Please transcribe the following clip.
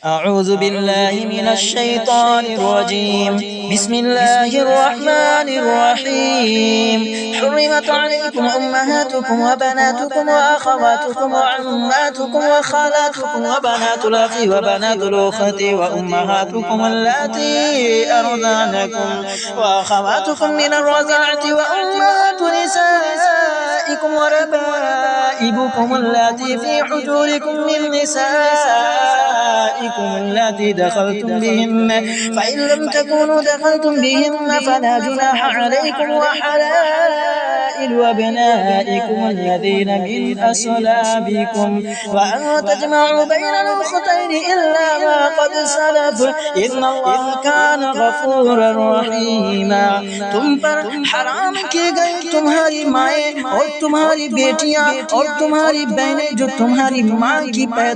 أعوذ بالله من الشيطان الرجيم. بسم الله الرحمن الرحيم. حرمت عليكم أمهاتكم وبناتكم وأخواتكم وعماتكم وخالاتكم وبنات الأخ وبنات الأخت وأمهاتكم اللاتي أرضعنكم وأخواتكم من الرضاعة وأمهات نسائكم وربائبكم اللاتي في حجوركم من نسائكم اللاتي دخلتم بهن، فإن لم تكونوا دخلتم بهن فلا جناح عليكم وحلائل أبنائكم الذين من أصلابكم وأن تجمعوا بين الأختين إلا ما قد سلف إن الله كان غفورا رحيما। तुम पर हराम की गई तुम्हारी माएँ और तुम्हारी बेटियाँ और तुम्हारी बहनें जो तुम्हारी माँ की पैदा